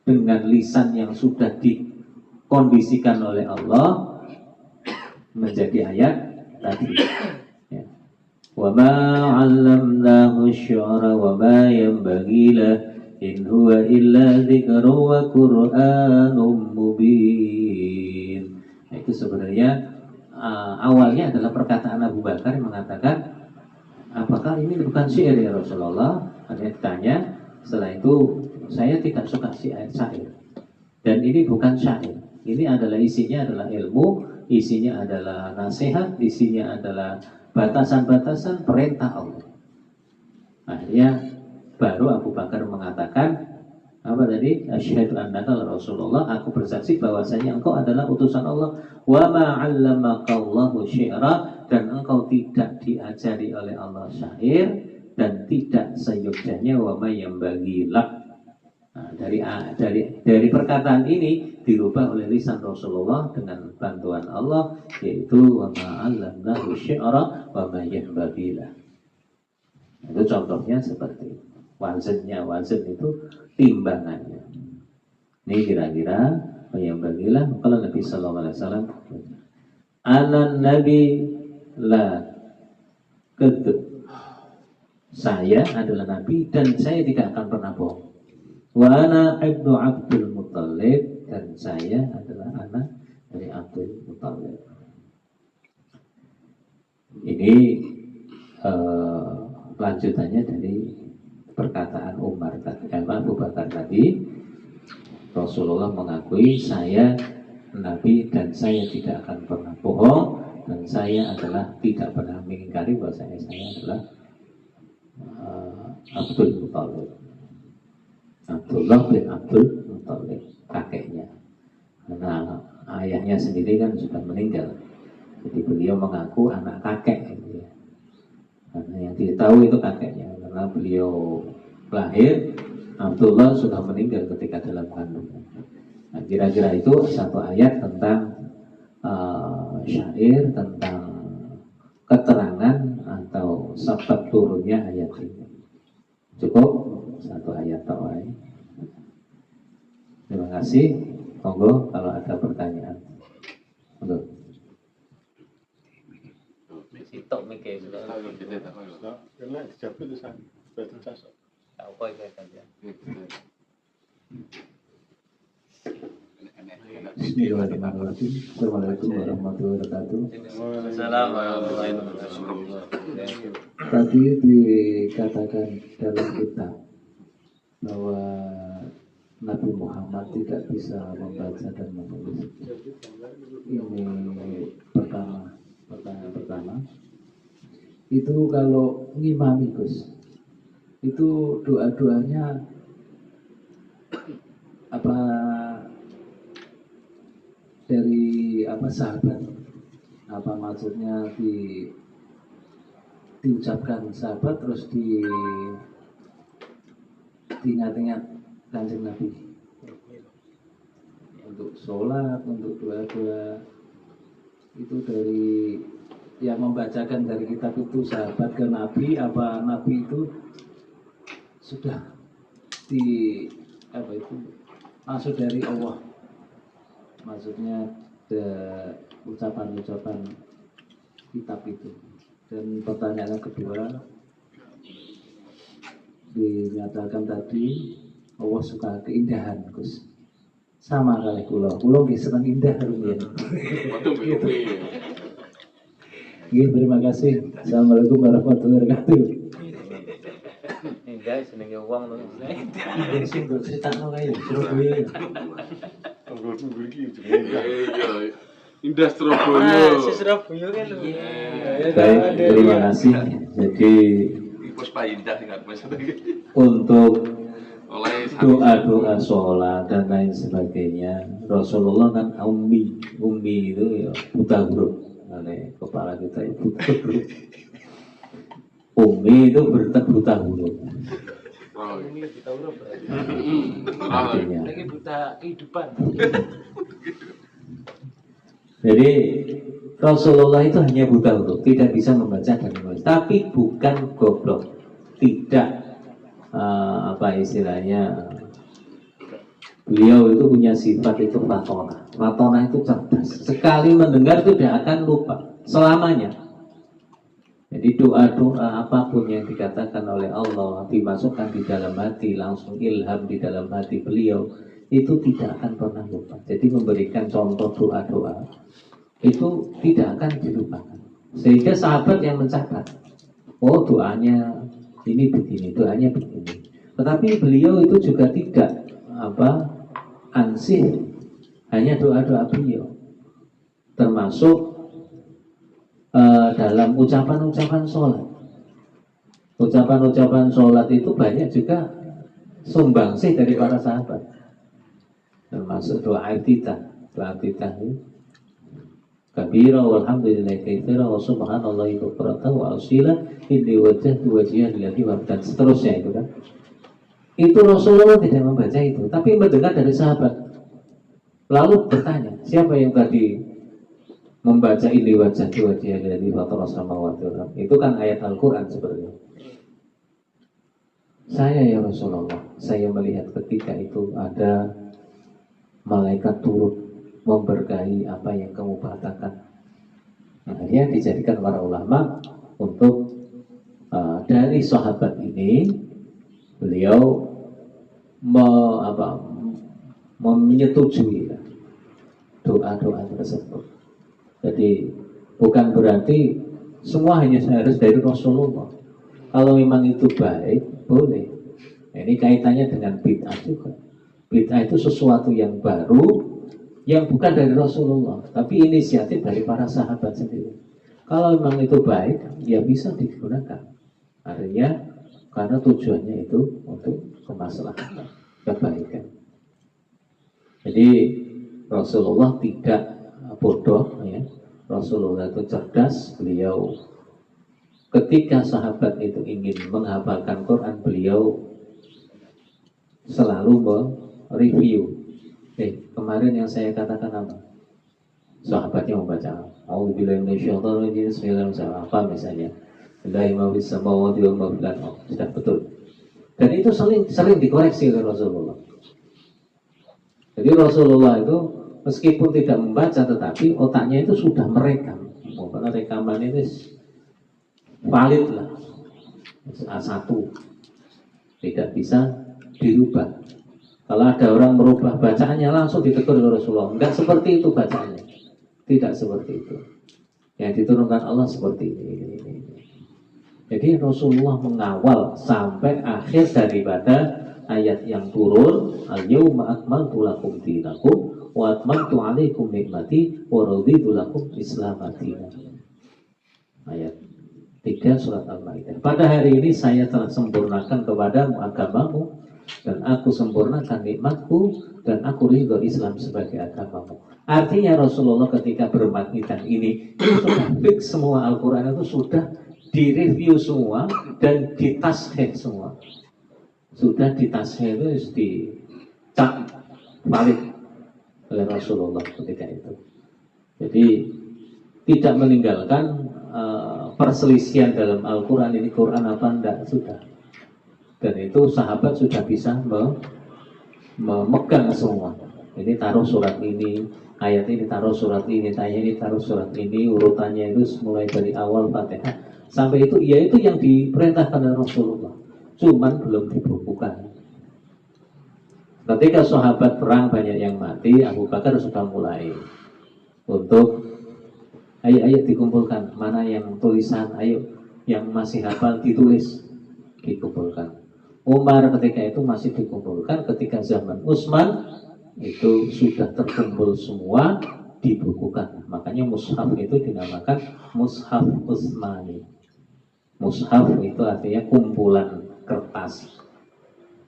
dengan lisan yang sudah dikondisikan oleh Allah menjadi ayat tadi. Ya. Wa ma 'allamnahu syi'ra wa ma yanbaghi la in huwa illa dzikru wa qur'anum mubin. Nah, itu sebenarnya awalnya adalah perkataan Abu Bakar yang mengatakan, apakah ini bukan syair ya Rasulullah? Ada ditanya. Setelah itu saya tidak suka syair, dan ini bukan syair. Ini adalah isinya adalah ilmu, isinya adalah nasihat, isinya adalah batasan-batasan perintah Allah. Akhirnya baru Abu Bakar mengatakan apa tadi? Asyhadu annaka Rasulullah, aku bersaksi bahwasanya engkau adalah utusan Allah. Wa ma 'allamakallahu syi'ra, dan engkau tidak diajari oleh Allah syair, dan tidak seyogyanya wa ma yanbaghi lak. Nah, dari perkataan ini dirubah oleh lisan Rasulullah dengan bantuan Allah, yaitu wa ma 'allamnahu syi'ra wa ma yanbaghi lak. Itu contohnya seperti itu. Wazan itu timbangannya. Ini kira-kira yang bagilah kalau Nabi Sallallahu Alaihi Wasallam anan Nabi la kadzub, saya adalah Nabi dan saya tidak akan pernah bohong. Wa ana ibnu Abdul Muttalib, dan saya adalah anak dari Abdul Muttalib. Ini lanjutannya dari perkataan Umar tadi, Abu Bakar tadi. Rasulullah mengakui saya Nabi dan saya tidak akan pernah bohong, dan saya adalah tidak pernah mengingkari bahwa saya adalah Abdul Muttalib, Abdullah bin Abdul Muttalib, kakeknya. Karena ayahnya sendiri kan sudah meninggal, jadi beliau mengaku anak kakek gitu ya. Karena yang ditahu itu kakeknya, karena beliau lahir, Abdullah sudah meninggal ketika dalam kandungan. Nah, kira-kira itu satu ayat tentang syair, tentang keterangan atau sebab turunnya ayat ini. Cukup satu ayat tawai. Terima kasih. Monggo kalau ada pertanyaan. Monggo. Sitok mikir sudah. Karena dijawab itu saya. Apa itu saja. Bismillahirrahmanirrahim. Assalamualaikum warahmatullahi wabarakatuh. Assalamualaikum warahmatullahi wabarakatuh. Tadi dikatakan dalam kitab bahwa Nabi Muhammad tidak bisa membaca dan menulis. Ini pertanyaan pertama. Itu kalau ngimami Gus, itu doa-doanya apa dari apa sahabat? Apa maksudnya diucapkan sahabat terus diingat-ingat Kanjeng Nabi untuk sholat, untuk doa-doa itu dari yang membacakan dari kitab itu sahabat ke Nabi, apa Nabi itu sudah apa itu masuk dari Allah, maksudnya ucapan-ucapan kitab itu. Dan pertanyaan kedua, dinyatakan tadi Allah suka keindahan Gus, sama kali kulo nggih seneng indah rumiyin. Nggih, terima kasih. Assalamualaikum warahmatullahi wabarakatuh. Guys, senengnya uang loh. Nggih sing kok critakno kae Surabaya. Tunggu iki jenenge. Indah Surabaya. Si Surabaya kan lho. Baik, terima kasih. Jadi Puspa Indah sing arep untuk oleh doa-doa sholat dan lain sebagainya, Rasulullah kan ummi itu ya buta huruf. Kepala kita itu buta huruf. Ummi itu buta huruf. Ini buta huruf berarti. Artinya. Lagi buta kehidupan. Jadi Rasulullah itu hanya buta huruf, tidak bisa membaca dan menulis. Tapi bukan goblok, tidak apa istilahnya, beliau itu punya sifat itu fatonah. Fatonah itu cerdas. Sekali mendengar itu tidak akan lupa selamanya. Jadi doa-doa apapun yang dikatakan oleh Allah dimasukkan di dalam hati, langsung ilham di dalam hati beliau, itu tidak akan pernah lupa. Jadi memberikan contoh doa-doa itu tidak akan dilupakan. Sehingga sahabat yang mencatat, oh doanya ini begini, doanya begini. Tetapi beliau itu juga tidak ansih hanya doa-doa beliau, termasuk dalam ucapan-ucapan sholat. Ucapan-ucapan sholat itu banyak juga sumbangsih dari para sahabat, termasuk doa iftitah. Doa iftitah itu kabira walhamdulillahi katsira wa subhanallahi bukratan wa asila inni wajjahtu wajhiya lillahi wa dan seterusnya itu kan. Itu Rasulullah tidak membaca itu, tapi mendengar dari sahabat. Lalu bertanya, siapa yang tadi membaca inni wajjahtu wajhiya lillahi wa samawati wal ardh? Itu kan ayat Al-Qur'an sebenarnya. Saya ya Rasulullah, saya melihat ketika itu ada malaikat turun memberkahi apa yang kamu katakan. Nah, akhirnya dijadikan para ulama untuk dari sahabat ini beliau menyetujui doa-doa tersebut. Jadi bukan berarti semua hanya harus dari Rasulullah. Kalau memang itu baik, boleh. Nah, ini kaitannya dengan bid'ah juga. Bid'ah itu sesuatu yang baru yang bukan dari Rasulullah, tapi inisiatif dari para sahabat sendiri. Kalau memang itu baik, ya bisa digunakan. Artinya karena tujuannya itu untuk kemaslahatan, kebaikan. Jadi Rasulullah tidak bodoh, ya. Rasulullah itu cerdas. Beliau ketika sahabat itu ingin menghafalkan Quran, beliau selalu mereview. Kemarin yang saya katakan apa? Sahabatnya membaca A'udzubillahi minasyaitonir rajim, bismillahirrahmanirrahim, apa misalnya? Lillahi ma fis samawati wa ma fil ardh. Sudah betul. Dan itu sering dikoreksi oleh Rasulullah. Jadi Rasulullah itu meskipun tidak membaca, tetapi otaknya itu sudah merekam. Karena rekaman itu valid lah, A1, tidak bisa dirubah. Kalau ada orang merubah bacaannya langsung ditegur oleh Rasulullah. Enggak seperti itu bacaannya. Tidak seperti itu. Yang diturunkan Allah seperti ini. Jadi Rasulullah mengawal sampai akhir daripada ayat yang turun, al-yauma akmaltu lakum dinakum wa atmamtu alaikum nikmati wa raditu lakum Islam dinan. Ayat 3 surat Al-Maidah. Pada hari ini saya telah sempurnakan kepadamu agamamu dan aku sempurnakan nikmatku dan aku ridho Islam sebagai agamamu. Artinya Rasulullah ketika bermaknikan ini sudah fix semua, Al-Quran itu sudah direview semua dan ditasheh semua. Sudah ditasheh itu dicap valid oleh Rasulullah ketika itu. Jadi tidak meninggalkan perselisihan dalam Al-Quran, ini Quran apa enggak, sudah. Dan itu sahabat sudah bisa memegang semua. Ini taruh surat ini, ayat ini taruh surat ini, ayat ini taruh surat ini, urutannya itu mulai dari awal Fatihah sampai itu, ya itu yang diperintahkan oleh Rasulullah, cuman belum dibukukan. Ketika sahabat perang banyak yang mati, Abu Bakar sudah mulai untuk ayo dikumpulkan, mana yang tulisan, ayo yang masih hafal ditulis, dikumpulkan. Umar ketika itu masih dikumpulkan, ketika zaman Utsman itu sudah terkumpul semua, dibukukan. Makanya mushaf itu dinamakan mushaf Utsmani. Mushaf itu artinya kumpulan kertas,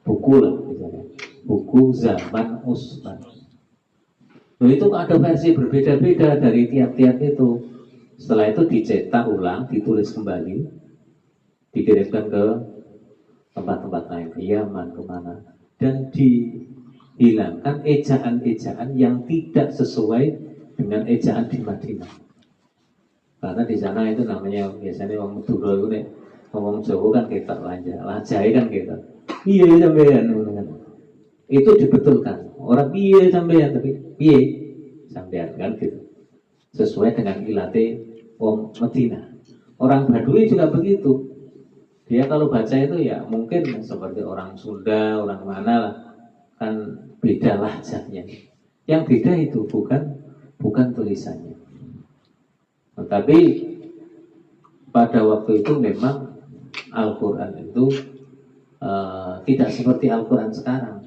buku lah misalnya, buku zaman Utsman. Nah, itu ada versi berbeda-beda dari tiap-tiap itu. Setelah itu dicetak ulang, ditulis kembali, dikirimkan ke tempat-tempat lain, ke Yaman, kemana, dan dihilangkan ejaan-ejaan yang tidak sesuai dengan ejaan di Madinah. Karena di sana itu namanya biasanya orang Madura itu nih, ngomong Jawa kan kita lajai kan kita. Iya sampean, itu dibetulkan. Orang iya sampean, tapi iya sampean kan gitu. Sesuai dengan ilate wong Madinah. Orang Badui juga begitu. Dia kalau baca itu ya mungkin seperti orang Sunda, orang mana lah, kan beda lahjahnya. Yang beda itu bukan tulisannya. Tetapi pada waktu itu memang Al-Quran itu tidak seperti Al-Quran sekarang.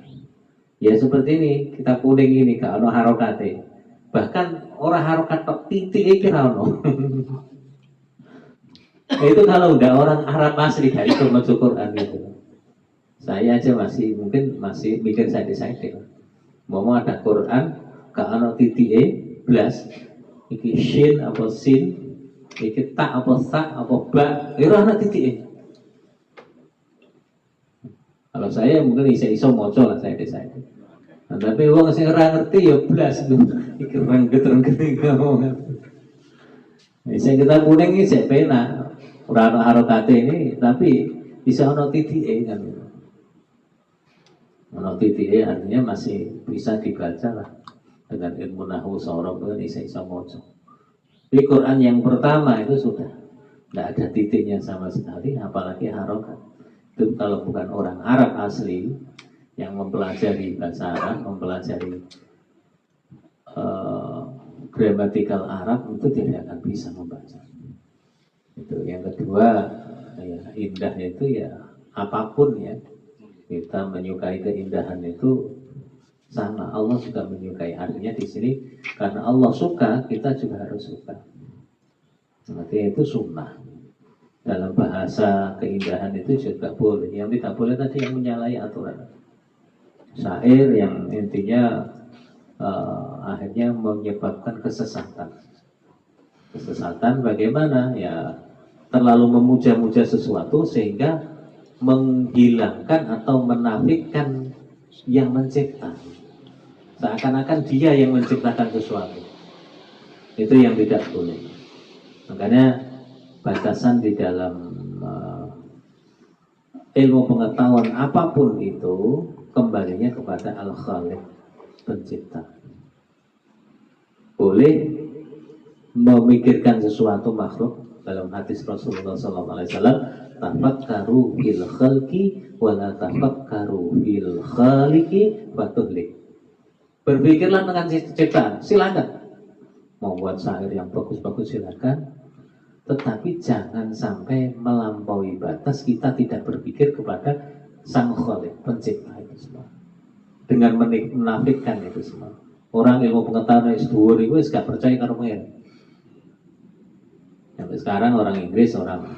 Ya seperti ini, kita kuning ini kalau harokate. Bahkan orang harokat titik kira ono. Itu kalau udah orang Arab asli dari itu baca Quran gitu. Saya aja masih mikir saya mau ada Quran kalau titik blas. Iki shin apa sin, iki tak apa sa apa ba, itu ana titik. Kalau saya mungkin iso moco lah saya desa itu. Nah, tapi wong sing ora ngerti ya blas itu. Iki rengget ngomong. Sing kita kuning iki sik penak. Ora ana harokate ini, tapi bisa ana titike kan. Ana titike artinya masih bisa dibaca lah. Dengan ilmu nahwu sorok itu bisa moco. Di Quran yang pertama itu sudah tidak ada titiknya sama sekali, apalagi harokat. Itu kalau bukan orang Arab asli yang mempelajari bahasa Arab, mempelajari gramatikal Arab, itu tidak akan bisa membaca. Itu yang kedua, ya, indah itu ya apapun ya, kita menyukai keindahan itu sama, Allah juga menyukai. Artinya di sini karena Allah suka, kita juga harus suka. Artinya itu sunnah. Dalam bahasa keindahan itu juga boleh. Yang tidak boleh tadi yang menyalahi aturan. Syair yang intinya akhirnya menyebabkan kesesatan. Kesesatan bagaimana? Ya terlalu memuja-muja sesuatu sehingga menghilangkan atau menafikan yang mencipta. Seakan-akan dia yang menciptakan sesuatu. Itu yang tidak boleh. Makanya batasan di dalam ilmu pengetahuan apapun itu kembalinya kepada Al-Khaliq, pencipta. Boleh memikirkan sesuatu makhluk dalam hadis Rasulullah SAW, tafakkaru fil khalqi wa la tafakkaru fil khaliqi fatuhlik. Berpikirlah dengan ciptaan, silakan. Mau buat syair yang bagus-bagus silakan. tetapi jangan sampai melampaui batas kita tidak berpikir kepada Sang Khalik, pencipta itu semua, dengan menafikan itu semua. Orang ilmu pengetahuan S2 itu gak percaya karo pengen. Sampai sekarang orang Inggris, orang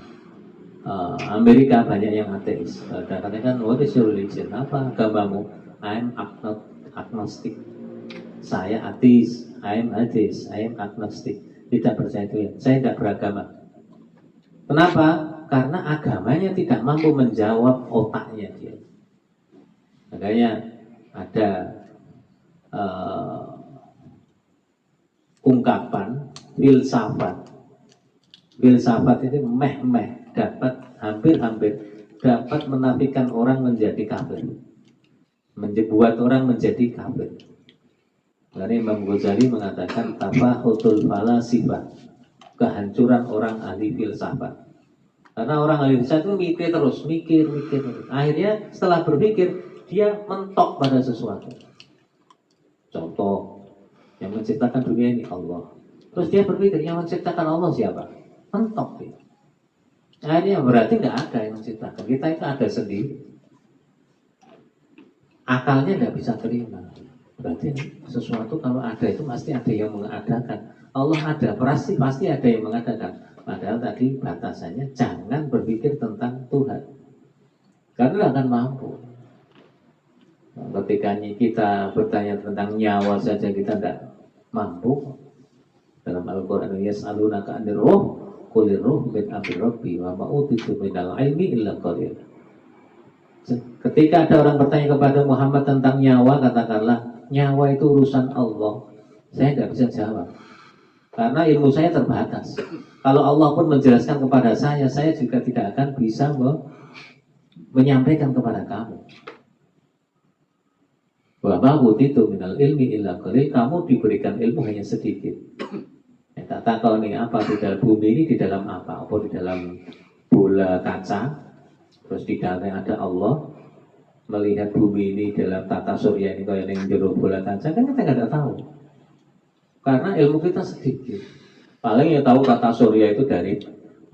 Amerika banyak yang ateis. Katanya kan, what is your religion? Apa agamamu? I'm agnostic. Saya ateis. I'm atheist. I'm agnostic. Tidak percaya Tuhan. Saya tidak beragama. Kenapa? Karena agamanya tidak mampu menjawab otaknya dia. Makanya ada ungkapan filsafat. Filsafat itu meh-meh dapat hampir-hampir dapat menafikan orang menjadi kafir, membuat orang menjadi kafir. Karena Imam Ghazali mengatakan tafahutul falasifah, kehancuran orang ahli filsafat. Karena orang ahli filsafat itu mikir terus. Akhirnya setelah berpikir dia mentok pada sesuatu. Contoh, yang menciptakan dunia ini Allah. Terus dia berpikir yang menciptakan Allah siapa? Mentok dia. Akhirnya berarti nggak ada yang menciptakan. Kita itu ada sendiri. Akalnya nggak bisa terima. Berarti sesuatu kalau ada itu pasti ada yang mengadakan. Allah ada, pasti ada yang mengadakan. Padahal tadi batasannya jangan berpikir tentang Tuhan. Karena nggak akan mampu. Ketika kita bertanya tentang nyawa saja kita tidak mampu. Dalam Al-Quran yas'alunaka 'anir ruh qulir ruh min amri rabbi wa ma utitu minal ilmi illa qalil. Ketika ada orang bertanya kepada Muhammad tentang nyawa, katakanlah nyawa itu urusan Allah. Saya tidak bisa jawab karena ilmu saya terbatas. Kalau Allah pun menjelaskan kepada saya juga tidak akan bisa menyampaikan kepada kamu. Wa utitu minal ilmi illa qalil, kamu diberikan ilmu hanya sedikit. Tak tahu nih apa di dalam bumi ini, di dalam apa di dalam bola kaca, terus di dalamnya ada Allah. Melihat bumi ini dalam tata surya ini kayak yang jero bola kaca, kan kita nggak tahu karena ilmu kita sedikit. Paling ya tahu tata surya itu dari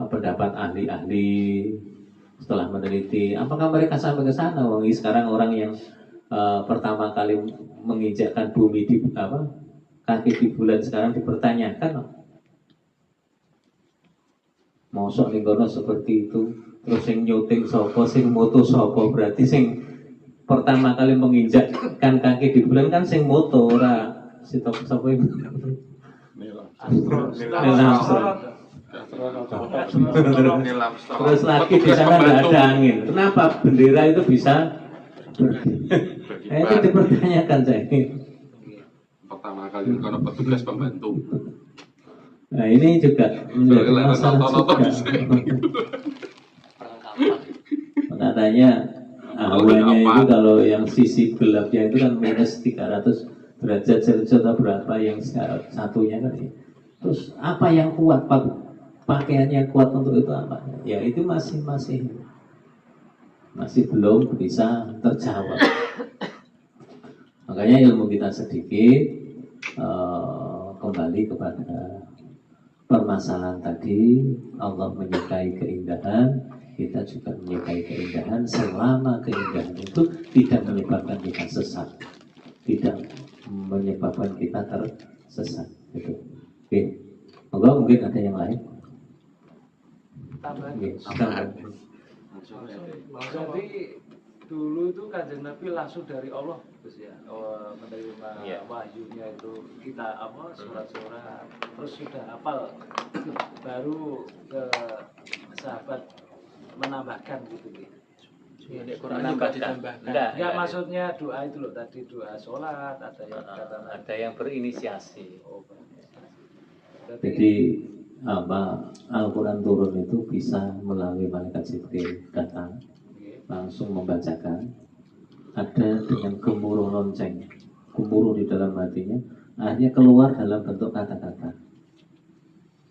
pendapat ahli-ahli setelah meneliti. Apakah mereka sampai ke sana? Sekarang orang yang pertama kali menginjakkan bumi di kaki di bulan sekarang dipertanyakan. Mosok ning kono seperti itu, terus sing nyuting sapa, sing moto sapa, berarti sing pertama kali menginjakkan kaki di bulan kan sing moto ora sapa itu. Terus lagi di sana nggak ada angin. Kenapa bendera itu bisa itu dipertanyakan saya. Pertama kali karena petugas pembantu. Nah ini juga menjadi masalah juga. Katanya hawanya itu kalau yang sisi gelapnya itu kan minus 300 derajat Celcius atau berapa, yang satunya kan. Terus apa yang kuat, pakaian yang kuat untuk itu apa? Ya itu masih belum bisa terjawab. Makanya ilmu kita sedikit, kembali kepada permasalahan tadi. Allah menyukai keindahan, kita juga menyukai keindahan selama keindahan itu tidak menyebabkan kita sesat, tidak menyebabkan kita tersesat. Gitu. Oke, mungkin ada yang lain. Tambahan. Jadi dulu itu Kanjeng Nabi langsung dari Allah, Gus ya, menerima wahyunya itu kita surat-surat, terus sudah hafal, baru ke sahabat menambahkan gitu. Di Quran juga ditambahkan. Enggak, maksudnya doa itu loh tadi, doa sholat ada yang kata Ada yang berinisiasi. Jadi Al-Quran turun itu bisa melalui malaikat Jibril datang langsung membacakan, ada dengan gemuruh lonceng, gemuruh di dalam hatinya, akhirnya keluar dalam bentuk kata-kata.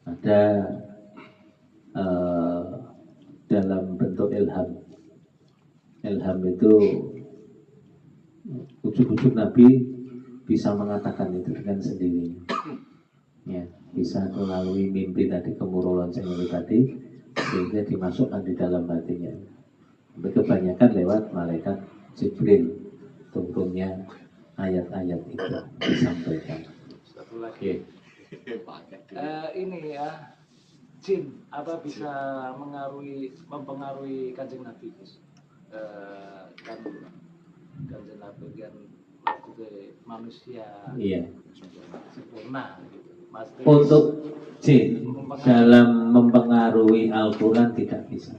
Ada dalam bentuk ilham. Ilham itu ujuk-ujuk Nabi bisa mengatakan itu dengan sendirinya. Ya. bisa melalui mimpi tadi, kemurulan itu tadi, sehingga dimasukkan di dalam hatinya. Tapi kebanyakan lewat malaikat Jibril, turunnya ayat-ayat itu disampaikan. Satu lagi. Ini ya, jin apa bisa mempengaruhi kanjeng Nabi, Gus? Kan kanjeng Nabi kan maksudnya manusia Iya. sempurna gitu. Pasti Untuk jin dalam mempengaruhi Al-Quran tidak bisa.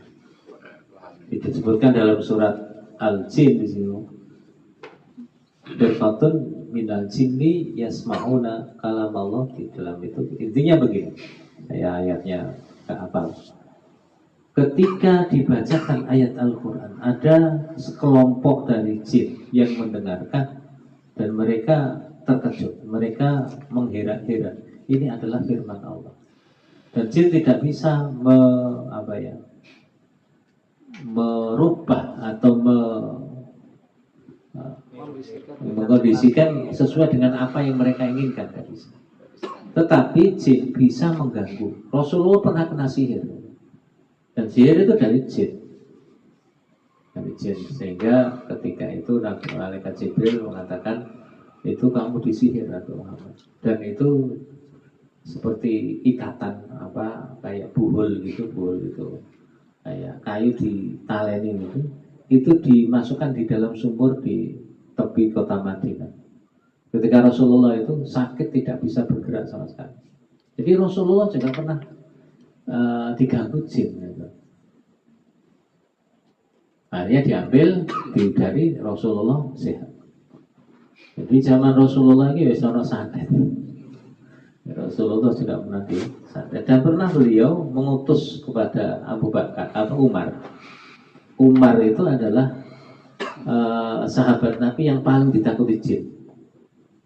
Disebutkan dalam surat Al-Jin di sini. Berfatun minal jinni yasma'una kalam Allah, di dalam itu intinya begini. Saya ayatnya ke apa? Ketika dibacakan ayat Al-Quran, ada sekelompok dari jin yang mendengarkan dan mereka terkejut, mereka menghera-hera. Ini adalah firman Allah. Dan jin tidak bisa merubah atau mengkondisikan sesuai dengan apa yang mereka inginkan, tidak bisa. Tetapi jin bisa mengganggu. Rasulullah pernah kena sihir, dan sihir itu dari jin. Sehingga ketika itu Nabi Malaikat Jibril mengatakan, itu kamu disihir atau Muhammad, dan itu seperti ikatan kayak buhul gitu, kayak kayu ditalenin itu dimasukkan di dalam sumur di tepi kota Madinah. Ketika Rasulullah itu sakit, tidak bisa bergerak sama sekali. Jadi Rasulullah juga pernah diganggu jin gitu. Akhirnya diambil dari Rasulullah sehat. Jadi zaman Rasulullah ini wis ana santet. Rasulullah juga pernah disantet, dan pernah beliau mengutus kepada Abu Bakar atau Umar. Umar itu adalah sahabat Nabi yang paling ditakuti jin.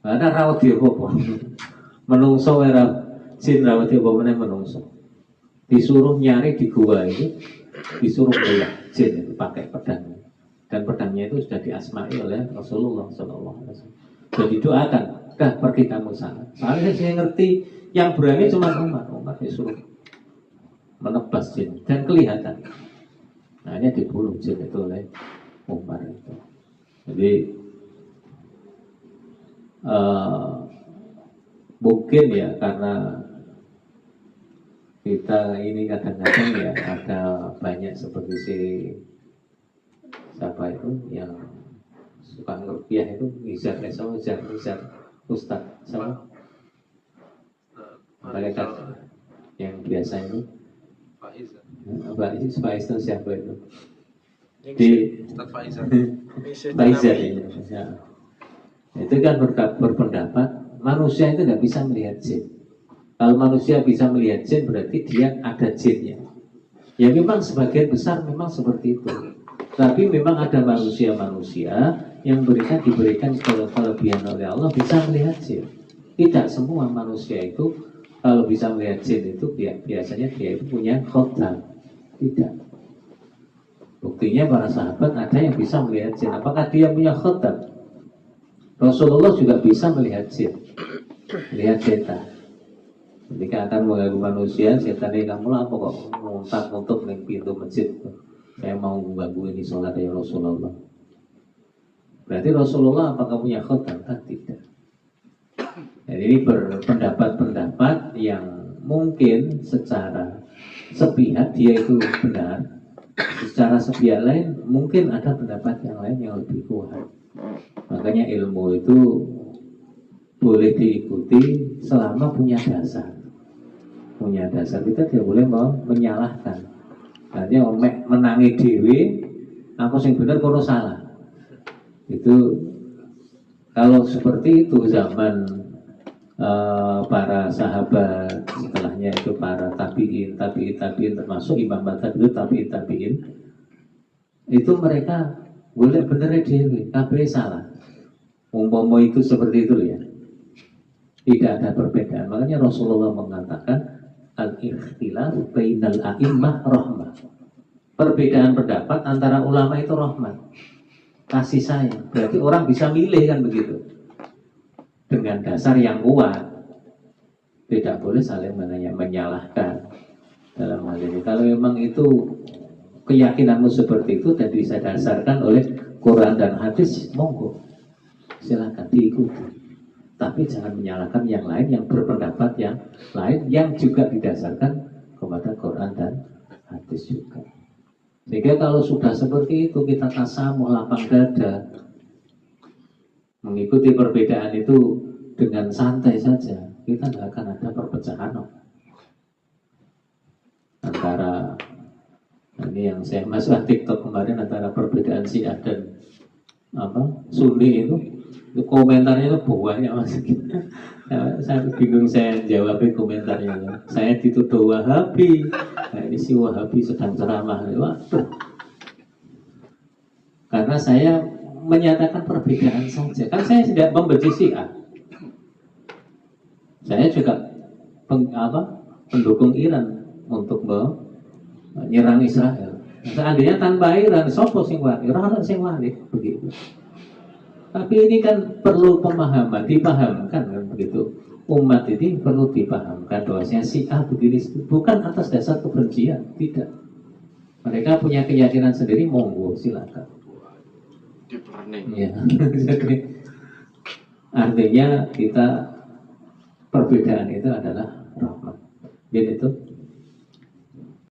Karena rawat dia apa? Menungso era jin rawat dia apa menungso. Disuruh nyari di gua itu, disuruh melihat jin itu pakai pedang. Dan pedangnya itu sudah diasmai oleh Rasulullah SAW. Dan didoakan, dah pergi kamu sana. Soalnya saya ngerti yang berani cuma Umar. Umar disuruh menebas jin dan kelihatan. Nah, ini dibunuh jin itu oleh Umar itu. Jadi mungkin ya karena kita ini kadang-kadang ya ada banyak seperti siapa itu yang suka ngerupiah itu Nizar Ustaz sama malaikat yang biasa itu Pak Faiz itu siapa itu di Ustaz Faizal. Faizal ya. Itu kan berpendapat manusia itu tidak bisa melihat jin. Kalau manusia bisa melihat jin berarti dia ada jinnya. Ya memang sebagian besar memang seperti itu. Tapi memang ada manusia-manusia yang diberikan kelebihan oleh Allah bisa melihat jin. Tidak semua manusia itu kalau bisa melihat jin itu biasanya dia itu punya khotam. Tidak. Buktinya para sahabat ada yang bisa melihat jin. Apakah dia punya khotam? Rasulullah juga bisa melihat jin, melihat setan. Ketika akan mengganggu manusia, setan ini kamu apa kok nguntak-nguntuk di pintu masjid? Saya mau mengganggu ini sholat ya Rasulullah. Berarti Rasulullah apakah punya khotam? Tidak. Jadi ini pendapat yang mungkin secara sepihak dia itu benar, secara sepihak lain mungkin ada pendapat yang lain yang lebih kuat. Makanya ilmu itu boleh diikuti selama punya dasar. Punya dasar, kita tidak boleh menyalahkan. Artinya menangi dewi, aku yang benar kono salah. Itu kalau seperti itu zaman para sahabat, setelahnya itu para tabiin termasuk Imam tabiin, itu mereka boleh bener dewi, kabeh salah. Umpama itu seperti itu ya. Tidak ada perbedaan. Makanya Rasulullah mengatakan al-ikhtilaf bainal a'immah rahmah. Perbedaan pendapat antara ulama itu rahmat, kasih sayang. Berarti orang bisa milih kan begitu. Dengan dasar yang kuat. tidak boleh saling menyalahkan dalam hal ini. Kalau memang itu keyakinanmu seperti itu dan bisa dasarkan oleh Quran dan hadis, monggo silakan diikuti. Tapi jangan menyalahkan yang lain yang berpendapat yang lain yang juga didasarkan kepada Quran dan hadis juga. Sehingga kalau sudah seperti itu kita tasamuh, lapang dada, mengikuti perbedaan itu dengan santai saja, kita nggak akan ada perpecahan antara ini yang saya masuk TikTok kemarin, antara perbedaan Syiah dan Sunni itu komentarnya itu banyak Mas. Saya bingung saya jawabin komentarnya. Saya dituduh Wahabi. Nah, ini si Wahabi sedang ceramah. Waduh. Karena saya menyatakan perbedaan saja. Kan saya tidak membenci Syiah. Saya juga pendukung Iran untuk menyerang Israel. Seandainya tanpa Iran, sopo sing wani, ora sing wani begitu. Tapi ini kan perlu pemahaman, dipahamkan kan begitu. Umat ini perlu dipahamkan bahwasanya Syiah begini bukan atas dasar kebencian, tidak. Mereka punya keyakinan sendiri, monggo silakan. Ya. Jadi, artinya kita perbedaan itu adalah rahmat. Jadi itu.